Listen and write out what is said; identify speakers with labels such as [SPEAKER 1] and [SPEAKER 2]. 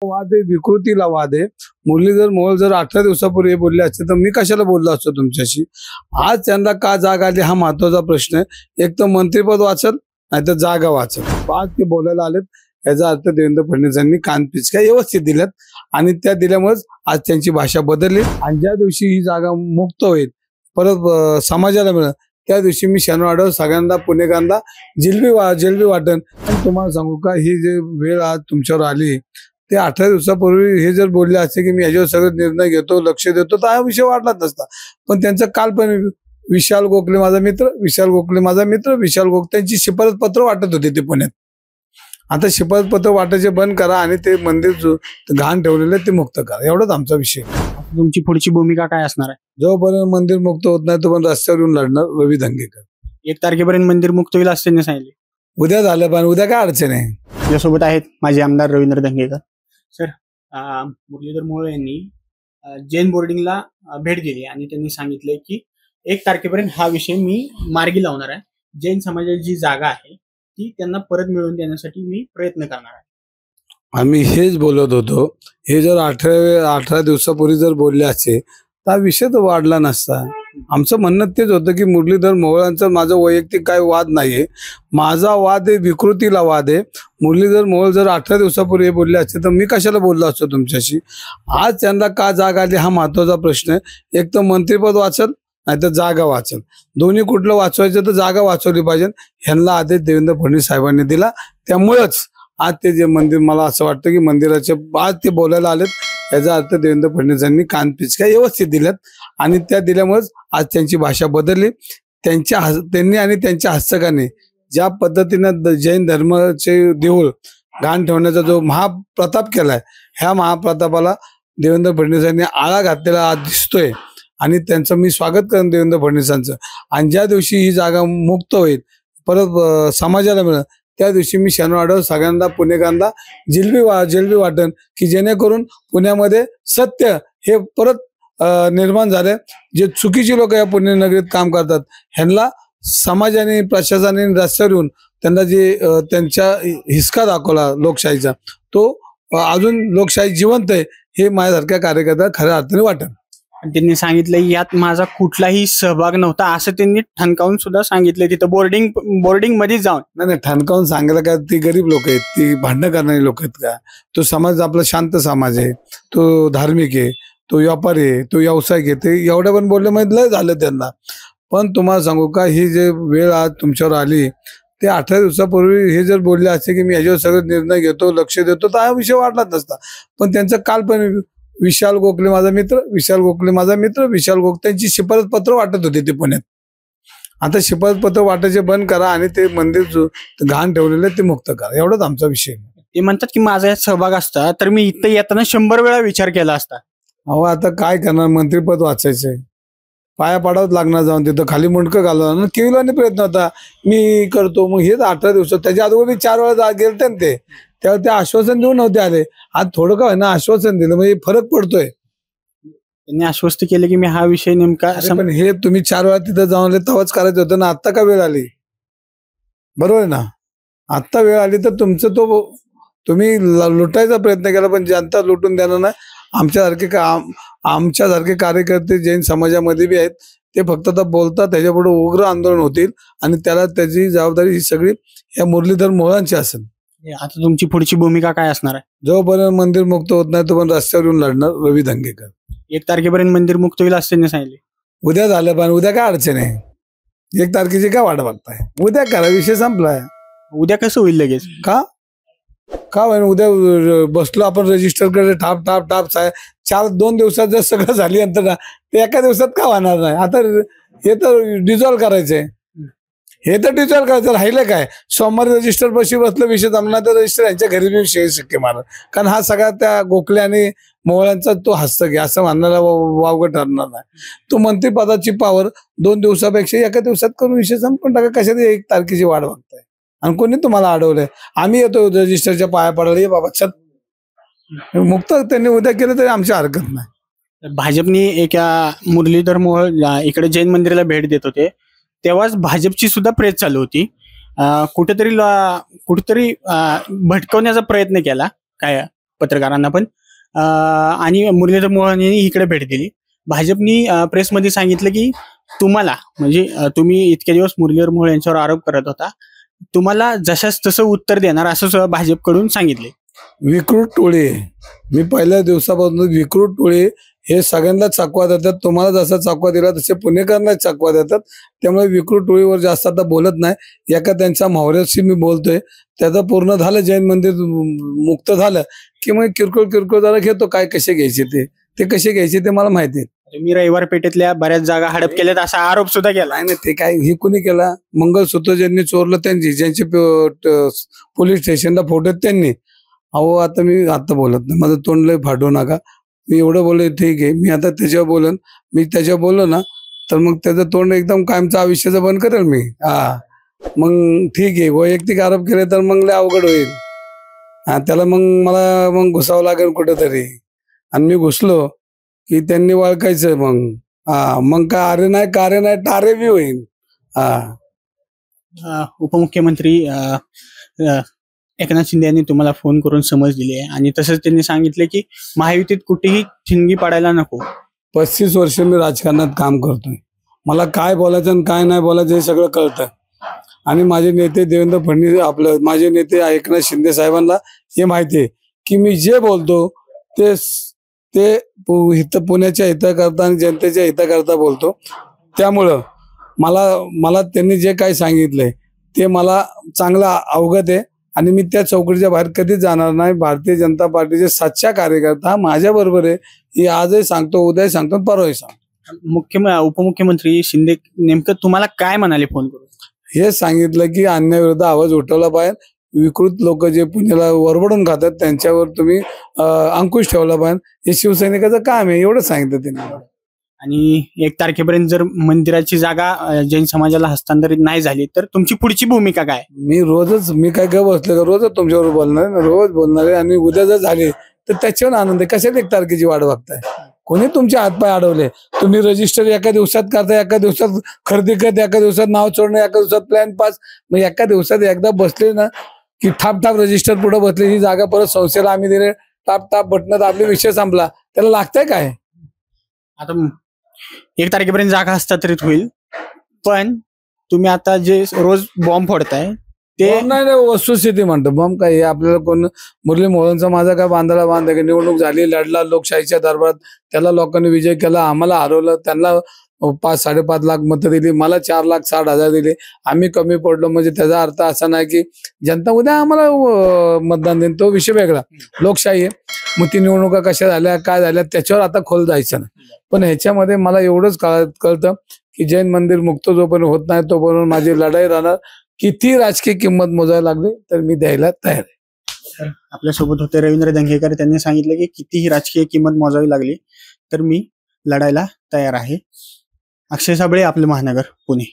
[SPEAKER 1] वाद आहे, विकृतीला वाद आहे. मुरलीधर मोहोळ जर 18 दिवसापूर्वी बोलले असते तर मी कशाला बोललो असतो तुमच्याशी. आज त्यांना का जाग आली हा महत्वाचा प्रश्न आहे. एक तर मंत्रिपद वाचल, नाहीतर जागा वाचल. आज ते बोलायला आलेत याचा अर्थ देवेंद्र फडणवीसांनी कानपिचक्या व्यवस्थित दिल्यात आणि त्या दिल्यामुळेच आज त्यांची भाषा बदलली. आणि ज्या दिवशी ही जागा मुक्त होईल, परत समाजाला मिळेल, त्या दिवशी मी शनिवार सगळ्यांना पुणेकरांना जिलबी वाटन. पण तुम्हाला सांगू का, ही जे वेळ आज तुमच्यावर आली ते 18 दिवसापूर्वी हे जर बोलले असते की मी याच्यावर सगळं निर्णय घेतो, लक्ष देतो, तर हा विषय वाढलाच नसता. पण त्यांचं कालपण विशाल गोखले माझा मित्र, विशाल गोखले त्यांची शिफारस पत्र वाटत होते ते पुण्यात. आता शिफारस पत्र वाटायचे बंद करा आणि ते मंदिर घाण ठेवलेलं ते मुक्त करा, एवढाच आमचा विषय.
[SPEAKER 2] तुमची पुढची भूमिका काय असणार आहे?
[SPEAKER 1] जोपर्यंत मंदिर मुक्त होत नाही तोपर्यंत रस्त्यावर येऊन लढणार रवी धंगेकर.
[SPEAKER 2] 1 तारखेपर्यंत मंदिर मुक्त होईल असं त्यांनी सांगितले.
[SPEAKER 1] उद्या झालं पण उद्या काय अडचण आहे.
[SPEAKER 2] त्यासोबत आहेत माझे आमदार रवींद्र धंगेकर. सर, मुरलीधर मोहोळ यांनी जैन बोर्डिंगला भेट दिली आणि त्यांनी सांगितलंय की 1 तारखेपर्यंत हा विषय मी मार्गी लावणार आहे. जैन समाजाची जी जागा आहे ती त्यांना परत मिळवून देण्यासाठी मी प्रयत्न करणार आहे.
[SPEAKER 1] आम्ही हेच बोलत होतो. हे जर 18 दिवसापूर्वी जर बोलले असते तर हा विषय तर वाढला नसता. आमचं म्हणणं तेच होतं की मुरलीधर मोहोळांचं माझं वैयक्तिक काही वाद नाहीये. माझा वाद आहे विकृतीला वाद आहे. मुरलीधर मोहोळ जर 18 दिवसापूर्वी बोलले असते तर मी कशाला बोललो असतो तुमच्याशी. आज त्यांना का जाग आली हा महत्वाचा प्रश्न आहे. एक तर मंत्रिपद वाचल, नाहीतर जागा वाचल. दोन्ही कुठलं वाचवायचं तर जागा वाचवली पाहिजे. ह्यांना आदेश देवेंद्र फडणवीस साहेबांनी दिला. त्यामुळंच आज ते जे मंदिर, मला असं वाटतं की मंदिराचे आज ते बोलायला आलेत याचा अर्थ देवेंद्र फडणवीसांनी कानपिचक्या व्यवस्थित दिल्यात आणि त्या दिल्यामुळेच आज त्यांची भाषा बदलली. त्यांनी आणि त्यांच्या हस्तकाने ज्या पद्धतीनं जैन धर्माचे देऊळ घाण ठेवण्याचा जो महाप्रताप केलाय, ह्या महाप्रतापाला देवेंद्र फडणवीसांनी आळा घातलेला आज दिसतोय आणि त्यांचं मी स्वागत करेन देवेंद्र फडणवीसांचं. आणि ज्या दिवशी ही जागा मुक्त होईल, परत समाजाला मिळेल, त्या दिवशी मी शनिवार सगळ्यांना पुणेकरांना जिलबी वाटन की जेणेकरून पुण्यामध्ये सत्य हे परत निर्माण झाले. जे चुकीची लोक या पुण्यनगरीत काम करतात ह्यांना समाजाने, प्रशासनाने रस्त्यावर येऊन त्यांना जे त्यांच्या हिसका दाखवला लोकशाहीचा, तो अजून लोकशाही जिवंत आहे हे माझ्यासारख्या कार्यकर्त्याला खऱ्या अर्थाने वाटत.
[SPEAKER 2] त्यांनी सांगितलं यात माझा कुठलाही सहभाग नव्हता असं त्यांनी ठणकावून सुद्धा सांगितलंय. तिथं बोर्डिंग मध्ये जाऊन
[SPEAKER 1] नाही ठणकावून सांगायला काय, ती गरीब लोक आहेत, ती भांडणं करणारी लोक आहेत का. तो समाज आपला शांत समाज आहे, तो धार्मिक आहे, तो व्यापारी आहे, तो व्यावसायिक आहे. ते एवढं पण बोलल्यामुळे लय झालं त्यांना. पण तुम्हाला सांगू का, ही जे वेळ आज तुमच्यावर आली ते 18 दिवसापूर्वी हे जर बोलले असते की मी याच्यावर सगळं निर्णय घेतो, लक्ष देतो, तर हा विषय वाढलाच नसता. पण त्यांचं कालपण विशाल गोखले माझा मित्र, विशाल गोखले त्यांची शिफारस पत्र वाटत होते ते पुण्यात. आता शिफारस पत्र वाटायचे बंद करा आणि ते मंदिर घाण ठेवलेलं ते मुक्त करा, एवढाच आमचा विषय.
[SPEAKER 2] ते म्हणतात की माझा यात सहभाग असता तर मी इथं येताना 100 वेळा विचार केला असता.
[SPEAKER 1] अहो आता काय करणार, मंत्रिपद वाचायचंय, पाया पाडावंच लागणार, जाऊन तिथं खाली मुंडकं घालणार. केविलाने प्रयत्न होता मी करतो, मग हेच 18 दिवसात. त्याच्या अगोदर 4 वेळा गेलते ना ते, त्यावेळेस ते आश्वासन देऊन नव्हते आले. आज थोडं का ना आश्वासन दिलं म्हणजे फरक पडतोय.
[SPEAKER 2] त्यांनी आश्वस्त केलं की मी हा विषय नेमका.
[SPEAKER 1] पण हे तुम्ही 4 वेळा तिथं जाऊन तेव्हाच करायचं होतं ना. आत्ता का वेळ आली, बरोबर आहे ना. आत्ता वेळ आली तर तुमचं तो तुम्ही लुटायचा प्रयत्न केला, पण जनता लुटून देणार नाही. आमच्यासारखे कार्यकर्ते जैन समाजामध्ये बी आहेत, ते फक्त आता बोलतात, त्याच्यापुढे उग्र आंदोलन होतील आणि त्याला त्याची जबाबदारी ही सगळी या मुरलीधर मोहोळांची असेल.
[SPEAKER 2] आता तुमची पुढची भूमिका काय असणार आहे?
[SPEAKER 1] जोपर्यंत मंदिर मुक्त होत नाही तोपर्यंत रस्त्यावर येऊन लढणार रवी धंगेकर.
[SPEAKER 2] 1 तारखेपर्यंत मंदिर मुक्त होईल असं त्यांनी सांगितले.
[SPEAKER 1] उद्या झालं पण उद्या काय अडचण आहे. 1 तारखेची काय वाट बघताय, उद्या करा, विषय संपलाय.
[SPEAKER 2] उद्या कसं होईल लगेच?
[SPEAKER 1] का उद्या बसलो आपण रजिस्टर कडे टाप 2 दिवसात जर सगळं झाली नंतर ते एका दिवसात का होणार नाही. आता हे तर डिझॉल्व्ह करायचंय, राहिलं काय. सोमवारी रजिस्टर बसलं, विषय जमणार तर रजिस्टर यांच्या घरी विषय शक्य मारणार. कारण हा सगळा त्या गोखले आणि मोहोळांचा तो हस्तक आहे असं म्हणण्याला वावगं ठरणार नाही. तो मंत्रिपदाची पावर 2 दिवसापेक्षा एका दिवसात करून विषय संपून टाका. कशात 1 तारखेची वाट बघताय आणि कोणी तुम्हाला अडवलंय. आम्ही येतो रजिस्टरच्या पाया पडायला, ये बाबा चल मुक्त. त्यांनी उद्या केलं तरी आमची हरकत नाही.
[SPEAKER 2] भाजपने एका मुरलीधर मोहोळ इकडे जैन मंदिराला भेट देत होते तेव्हाच भाजपची सुद्धा प्रेस चालू होती. कुठेतरी भटकवण्याचा प्रयत्न केला काय पत्रकारांना पण आणि मुरलीधर मोहोळ यांनी इकडे भेट दिली. भाजपनी प्रेसमध्ये सांगितलं की तुम्हाला म्हणजे तुम्ही इतके दिवस मुरलीधर मोहोळ यांच्यावर आरोप करत होता, तुम्हाला जशाच तसं उत्तर देणार असं भाजपकडून सांगितले.
[SPEAKER 1] विकृत टोळी आहे. मी पहिल्या दिवसापासून विकृत टोळी हे सगळ्यांना चकवा देतात. तुम्हाला जसा चकवा दिला तसे पुणेकरांना चकवा देतात. त्यामुळे विकृत टोळीवर जास्त आता बोलत नाही. एका त्यांच्या मावळ्याशी मी बोलतोय, त्याचं पूर्ण झालं, जैन मंदिर मुक्त झालं की मग किरकोळ जरा घेतो, काय कसे घ्यायचे ते कसे घ्यायचे ते मला माहिती आहे.
[SPEAKER 2] मी रविवार पेठेतल्या बऱ्याच जागा हडप केल्यात असा आरोप सुद्धा केला.
[SPEAKER 1] नाही ते काय हे कुणी केला? मंगळसूत्र ज्यांनी चोरलं त्यांची, ज्यांचे पोलीस स्टेशनला फोटो त्यांनी. अहो आता मी आता बोलत नाही, माझं तोंड लय फाटू नका. मी एवढं बोलले ठीक आहे, मी आता त्याच्यावर बोलन. मी त्याच्यावर बोललो ना तर मग त्याचं तोंड एकदम कायमचं आयुष्याचं बंद करेल मी. मग ठीक आहे, वैयक्तिक आरोप केले तर मग लय अवघड होईल. त्याला मला घुसावं लागेल कुठेतरी, आणि मी घुसलो की त्यांनी वळखायचं. मग काय अरे नाही कार्य नाही टारे बी होईल.
[SPEAKER 2] उपमुख्यमंत्री एकनाथ शिंदे यांनी तुम्हाला फोन करून समज दिली आहे आणि तसंच त्यांनी सांगितले की महायुतीत कुठेही ठिणगी पाडायला नको.
[SPEAKER 1] 35 वर्ष मी राजकारणात काम करतोय. मला काय बोलायचं आणि काय नाही बोलायचं हे सगळं कळतं. आणि माझे नेते देवेंद्र फडणवीस, माझे नेते एकनाथ शिंदे साहेबांना हे माहिती आहे की मी जे बोलतो ते पुण्याच्या हिताकरता आणि जनतेच्या हिताकरता बोलतो. त्यामुळं मला त्यांनी जे काही सांगितलंय ते मला चांगला अवगत आहे आणि मी त्या चौकटीच्या बाहेर कधीच जाणार नाही. भारतीय जनता पार्टीचे सच्चा कार्यकर्ता माझ्या बरोबर आहे, हे आजही सांगतो, उद्याही सांगतो, परवाही सांगतो.
[SPEAKER 2] उपमुख्यमंत्री शिंदे नेमकं तुम्हाला काय म्हणाले फोन करून?
[SPEAKER 1] हे सांगितलं की अन्यायाविरुद्ध आवाज उठवला पाहिजे. विकृत लोक जे पुण्याला वरबडून खातात त्यांच्यावर तुम्ही अंकुश ठेवला पाहिजे. हे शिवसैनिकाचं काम आहे, एवढं सांगितलं त्यांनी.
[SPEAKER 2] आणि 1 तारखेपर्यंत जर मंदिराची जागा जैन समाजाला हस्तांतरित नाही झाली तर तुमची पुढची भूमिका काय?
[SPEAKER 1] मी काय ग बसलो का? रोजच तुमच्यावर बोलणार, रोज बोलणार आहे. आणि उद्या जर झाले तर त्याच्यावर आनंद आहे. कशाला 1 तारखेची वाट बघताय? कोणी तुमचे हातपाय अडवले? तुम्ही रजिस्टर एका दिवसात करता, एका दिवसात खरेदी करता, एका दिवसात नाव चोरणं, एका दिवसात प्लॅन पास. मग एका दिवसात एकदा बसले ना की ठाप रजिस्टर पुढे बसले, ही जागा परत संस्थेला आम्ही दिले, टाप बटणं दाबले, विषय संपला. त्याला लागतंय काय?
[SPEAKER 2] आता 1 तारखेपर्यंत जागा हस्तांतरित होईल, पण तुम्ही आता जे रोज बॉम्ब फोडताय ते
[SPEAKER 1] नाही वस्तुस्थिती म्हणतो. बॉम्ब काय? आपल्याला कोण मुरली मोहोळांचा माझा काय बांधायला बांध आहे? निवडणूक झाली, लढला लोकशाहीच्या दरबारात, त्याला लोकांनी विजय केला, आम्हाला हरवलं. त्यांना 5-5.5 लाख मतं दिली, मला 4,60,000 दिले. आम्ही कमी पडलो म्हणजे त्याचा अर्थ असा नाही की जनता उद्या आम्हाला मतदान देईन. तो विषय वेगळा, लोकशाही आहे. मग ती निवडणुका कशा झाल्या, काय झाल्या, त्याच्यावर आता खोल जायचं नाही. पण ह्याच्यामध्ये मला एवढंच कळतं की जैन मंदिर मुक्त जोपर्यंत होत नाही तोपर्यंत माझी लढाई राहणार. किती राजकीय किंमत मोजायला लागली तर मी द्यायला तयार आहे.
[SPEAKER 2] आपल्यासोबत होते रवींद्र धंगेकर. त्यांनी सांगितलं की कितीही राजकीय किंमत मोजावी लागली तर मी लढायला तयार आहे. अक्षय साबळे, आपले महानगर, पुणे.